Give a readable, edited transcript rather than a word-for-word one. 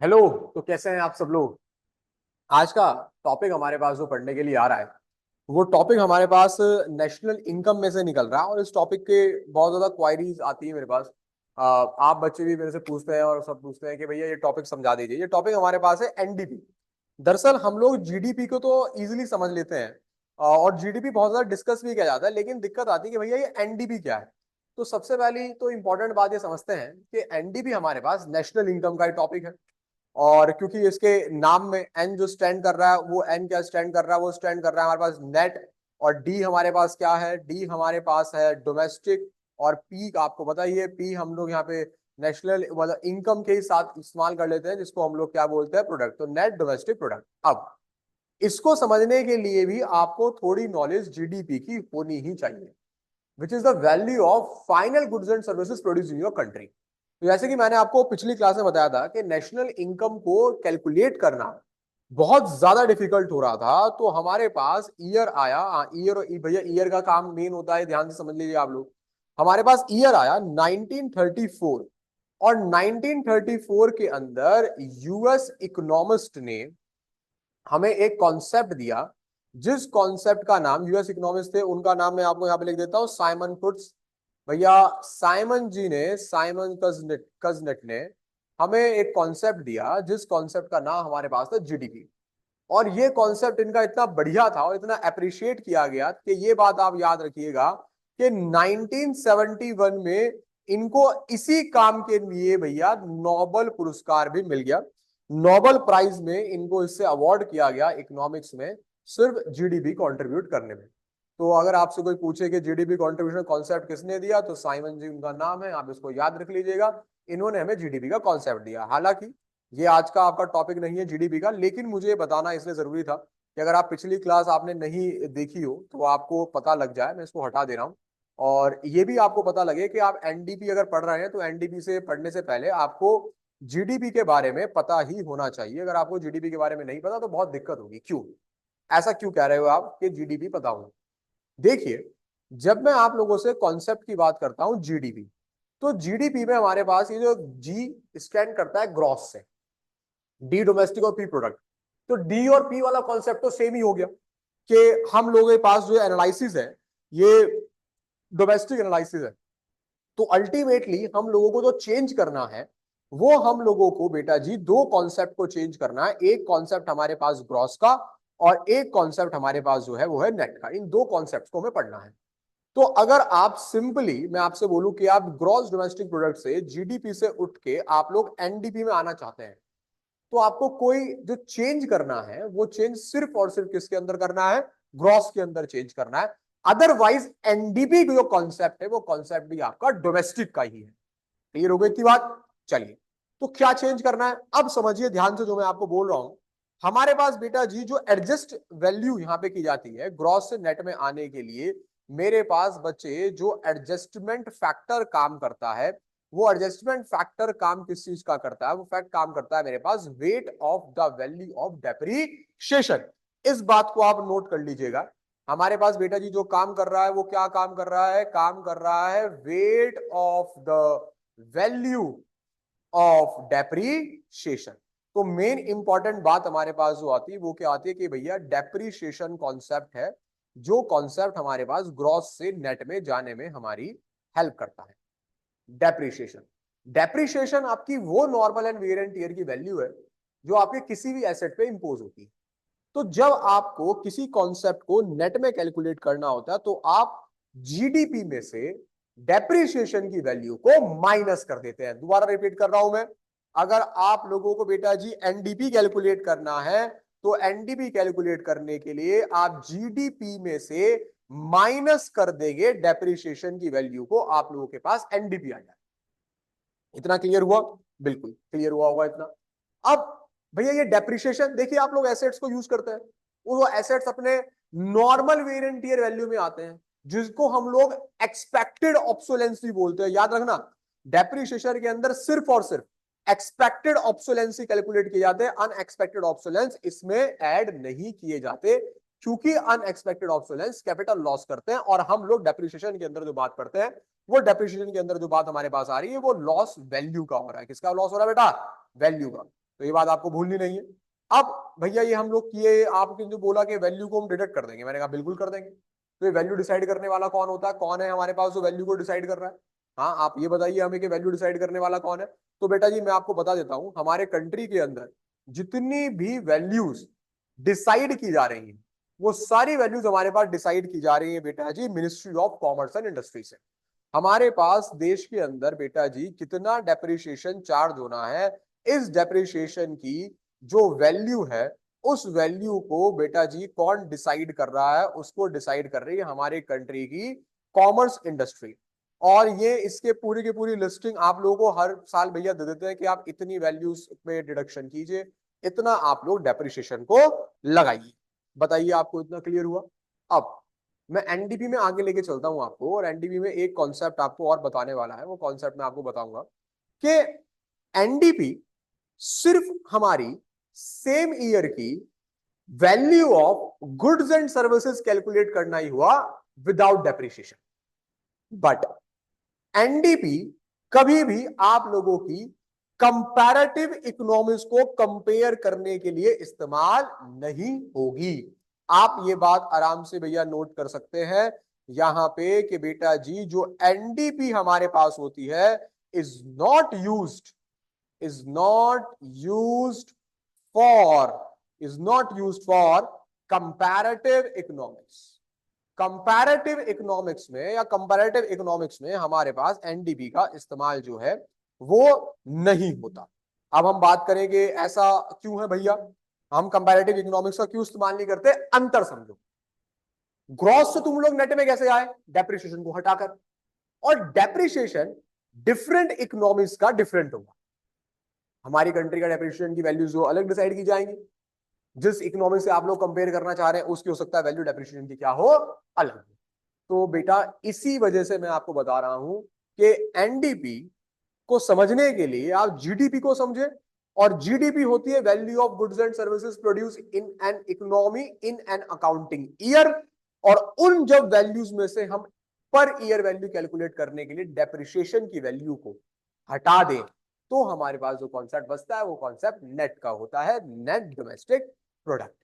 Hello. तो कैसे हैं आप सब लोग। आज का टॉपिक हमारे पास जो पढ़ने के लिए आ रहा है वो टॉपिक हमारे पास नेशनल इनकम में से निकल रहा है। और इस टॉपिक के बहुत ज्यादा क्वायरीज आती है मेरे पास। आप बच्चे भी मेरे से पूछते हैं और सब पूछते हैं कि भैया ये टॉपिक समझा दीजिए। ये टॉपिक हमारे पास है एनडीपी। दरअसल हम लोग जीडीपी को तो इजीली समझ लेते हैं, और जीडीपी बहुत ज्यादा डिस्कस भी किया जाता है, लेकिन दिक्कत आती है कि भैया ये एनडीपी क्या है। तो सबसे पहली तो इंपॉर्टेंट बात ये समझते हैं कि एनडीपी हमारे पास नेशनल इनकम का ही टॉपिक है। और क्योंकि इसके नाम में एन जो स्टैंड कर रहा है, वो एन क्या स्टैंड कर रहा है, वो स्टैंड कर रहा है हमारे पास नेट। और डी हमारे पास क्या है, डी हमारे पास है डोमेस्टिक। और पी का आपको पता ही है, पी हम लोग यहाँ पे नेशनल मतलब इनकम के ही साथ इस्तेमाल कर लेते हैं, जिसको हम लोग क्या बोलते हैं, प्रोडक्ट। तो नेट डोमेस्टिक प्रोडक्ट। अब इसको समझने के लिए भी आपको थोड़ी नॉलेज जीडीपी की होनी ही चाहिए, which is the value of final goods and services produce in your country. तो जैसे कि मैंने आपको पिछली क्लास में बताया था कि नेशनल इनकम को कैलकुलेट करना बहुत ज्यादा डिफिकल्ट हो रहा था, तो हमारे पास ईयर आया। ईयर भैया ईयर का काम मेन होता है, ध्यान से समझ लीजिए आप लोग। हमारे पास ईयर आया 1934। और 1934 के अंदर यूएस इकोनॉमिस्ट ने हमें एक कॉन्सेप्ट दिया, जिस कॉन्सेप्ट का नाम, यूएस इकोनॉमिस्ट थे, उनका नाम मैं आपको यहां पे लिख देता हूं, साइमन फुट्स। भैया साइमन जी ने, साइमन कजनेट ने हमें एक कॉन्सेप्ट दिया, जिस कॉन्सेप्ट का नाम हमारे पास था जीडीपी। और ये कॉन्सेप्ट इनका इतना बढ़िया था और इतना अप्रिशिएट किया गया कि ये बात आप याद रखिएगा कि 1971 में इनको इसी काम के लिए भैया नोबेल पुरस्कार भी मिल गया। नोबेल प्राइज में इनको इससे अवार्ड किया गया इकोनॉमिक्स में, सिर्फ जीडीपी कंट्रीब्यूट करने में। तो अगर आपसे कोई पूछे कि जीडीपी कंट्रीब्यूशन कॉन्सेप्ट किसने दिया, तो साइमन जी उनका नाम है, आप इसको याद रख लीजिएगा। इन्होंने हमें जीडीपी का कॉन्सेप्ट दिया। हालांकि ये आज का आपका टॉपिक नहीं है जीडीपी का, लेकिन मुझे ये बताना इसलिए जरूरी था कि अगर आप पिछली क्लास आपने नहीं देखी हो तो आपको पता लग जाए। मैं इसको हटा दे रहा हूँ। और ये भी आपको पता लगे कि आप एनडीपी अगर पढ़ रहे हैं तो एनडीपी से पढ़ने से पहले आपको जीडीपी के बारे में पता ही होना चाहिए। अगर आपको जीडीपी के बारे में नहीं पता तो बहुत दिक्कत होगी। क्यों ऐसा क्यों कह रहे हो आप कि जीडीपी पता हो? देखिए, जब मैं आप लोगों से कॉन्सेप्ट की बात करता हूं जीडीपी, तो जीडीपी में हमारे पास ये जो जी स्टैंड करता है ग्रॉस से, डी डोमेस्टिक और पी प्रोडक्ट। तो डी और पी वाला कॉन्सेप्ट तो सेम ही हो गया कि हम लोगों के पास जो एनालिसिस है ये डोमेस्टिक एनालिसिस है। तो अल्टीमेटली हम लोगों को जो चेंज करना है, वो हम लोगों को बेटा जी दो कॉन्सेप्ट को चेंज करना है। एक कॉन्सेप्ट हमारे पास ग्रॉस का, और एक कॉन्सेप्ट हमारे पास जो है वो है नेट का। इन दो कॉन्सेप्ट को हमें पढ़ना है। तो अगर आप सिंपली मैं आपसे बोलूं कि आप ग्रॉस डोमेस्टिक प्रोडक्ट से, जीडीपी से उठ के आप लोग एनडीपी में आना चाहते हैं, तो आपको कोई जो चेंज करना है वो चेंज सिर्फ और सिर्फ किसके अंदर करना है, ग्रॉस के अंदर चेंज करना है। अदरवाइज एनडीपी जो कॉन्सेप्ट है वो कॉन्सेप्ट भी आपका डोमेस्टिक का ही है। क्लियर हो गई इतनी बात? चलिए, तो क्या चेंज करना है अब समझिए ध्यान से जो मैं आपको बोल रहा हूं। हमारे पास बेटा जी जो एडजस्ट वैल्यू यहां पे की जाती है ग्रॉस से नेट में आने के लिए, मेरे पास बच्चे जो एडजस्टमेंट फैक्टर काम करता है, वो एडजस्टमेंट फैक्टर काम किस चीज का करता है, वो फैक्ट काम करता है मेरे पास weight of the value of depreciation. इस बात को आप नोट कर लीजिएगा। हमारे पास बेटा जी जो काम कर रहा है वो क्या काम कर रहा है, काम कर रहा है wait of the value of depreciation. तो मेन इंपॉर्टेंट बात हमारे पास जो आती है वो क्या आती है कि भैया डेप्रीशिएशन कॉन्सेप्ट है, जो कॉन्सेप्ट हमारे पास ग्रॉस से नेट में जाने में हमारी हेल्प करता है। डेप्रीशिएशन, डेप्रीशिएशन आपकी वो normal and wear and tear की वैल्यू है जो आपके किसी भी एसेट पे इंपोज होती है। तो जब आपको किसी कॉन्सेप्ट को नेट में कैलकुलेट करना होता है तो आप जीडीपी में से डेप्रीशिएशन की वैल्यू को माइनस कर देते हैं। दोबारा रिपीट कर रहा हूं मैं, अगर आप लोगों को बेटा जी एनडीपी कैलकुलेट करना है तो एनडीपी कैलकुलेट करने के लिए आप जीडीपी में से माइनस कर देंगे डेप्रीशिएशन की वैल्यू को, आप लोगों के पास एनडीपी आ जाए। इतना क्लियर हुआ? बिल्कुल क्लियर हुआ होगा इतना। अब भैया ये डेप्रिसिएशन देखिए, आप लोग एसेट्स को यूज करते हैं, वो एसेट्स अपने नॉर्मल वेरिएंट ईयर वैल्यू में आते हैं, जिसको हम लोग एक्सपेक्टेड ऑब्सोलेंसी बोलते हैं। याद रखना, डेप्रिसिएशन के अंदर सिर्फ और सिर्फ एक्सपेक्टेड ऑब्सोलेंसी कैलकुलेट किए जाते हैं, अनएक्सपेक्टेड ऑब्सोलेंस इसमें ऐड नहीं किए जाते, क्योंकि अनएक्सपेक्टेड ऑब्सोलेंस कैपिटल लॉस करते हैं। और हम लोग डेप्रिसिएशन के अंदर जो बात करते हैं, वो डेप्रिसिएशन के अंदर जो बात हमारे पास आ रही है वो लॉस वैल्यू का हो रहा है। किसका लॉस हो रहा है बेटा? वैल्यू का। तो ये बात आपको भूलनी नहीं है। अब भैया ये हम लोग किए, आपने जो बोला कि वैल्यू को हम डिडक्ट कर देंगे, मैंने कहा बिल्कुल कर देंगे। तो ये वैल्यू डिसाइड करने वाला कौन होता है, कौन है हमारे पास जो वैल्यू को डिसाइड कर रहा है? हाँ आप ये बताइए हमें कि वैल्यू डिसाइड करने वाला कौन है। तो बेटा जी मैं आपको बता देता हूं, हमारे कंट्री के अंदर जितनी भी वैल्यूज डिसाइड की जा रही हैं, वो सारी वैल्यूज हमारे पास डिसाइड की जा रही है बेटा जी ministry of commerce and industry से। हमारे पास देश के अंदर बेटा जी कितना डेप्रिसिएशन चार्ज होना है, इस डेप्रिसिएशन की जो वैल्यू है, उस वैल्यू को बेटा जी कौन डिसाइड कर रहा है, उसको डिसाइड कर रही है हमारे कंट्री की कॉमर्स इंडस्ट्री। और ये इसके पूरी की पूरी लिस्टिंग आप लोगों को हर साल भैया दे देते हैं कि आप इतनी वैल्यूज पे डिडक्शन कीजिए, इतना आप लोग डेप्रिसिएशन को लगाइए। बताइए आपको इतना क्लियर हुआ? अब मैं एनडीपी में आगे लेके चलता हूं आपको, और एनडीपी में एक कॉन्सेप्ट आपको और बताने वाला है, वो कॉन्सेप्ट मैं आपको बताऊंगा कि एनडीपी सिर्फ हमारी सेम ईयर की value of goods and services calculate करना ही हुआ विदाउट डेप्रिसिएशन। बट एनडीपी कभी भी आप लोगों की कंपैरेटिव इकोनॉमिक्स को कंपेयर करने के लिए इस्तेमाल नहीं होगी। आप ये बात आराम से भैया नोट कर सकते हैं यहां पे कि बेटा जी जो एनडीपी हमारे पास होती है is not used, is not used for, is not used for comparative economics. Comparative economics में या कंपैरेटिव इकोनॉमिक्स में हमारे पास एनडीपी का इस्तेमाल जो है वो नहीं होता। अब हम बात करेंगे ऐसा क्यों है भैया, हम कंपैरेटिव इकोनॉमिक्स का क्यों इस्तेमाल नहीं करते? अंतर समझो। ग्रॉस से तुम लोग नेट में कैसे आए? डेप्रिसिएशन को हटाकर। और डेप्रिसिएशन डिफरेंट इकोनॉमिक्स का डिफरेंट होगा। हमारी कंट्री का डेप्रिसिएशन की वैल्यूज जो अलग डिसाइड की जाएंगी, जिस इकोनॉमी से आप लोग कंपेयर करना चाह रहे हैं उसकी हो सकता है वैल्यू डेप्रिसिएशन की क्या हो, अलग। तो बेटा इसी वजह से मैं आपको बता रहा हूं कि एनडीपी को समझने के लिए आप जीडीपी को समझे, और जीडीपी होती है value of goods and services produce in an economy in an accounting year. और उन जब वैल्यूज में से हम पर ईयर वैल्यू कैलकुलेट करने के लिए डेप्रिसिएशन की वैल्यू को हटा दें, तो हमारे पास जो कॉन्सेप्ट बचता है वो कॉन्सेप्ट नेट का होता है, नेट डोमेस्टिक प्रोडक्ट।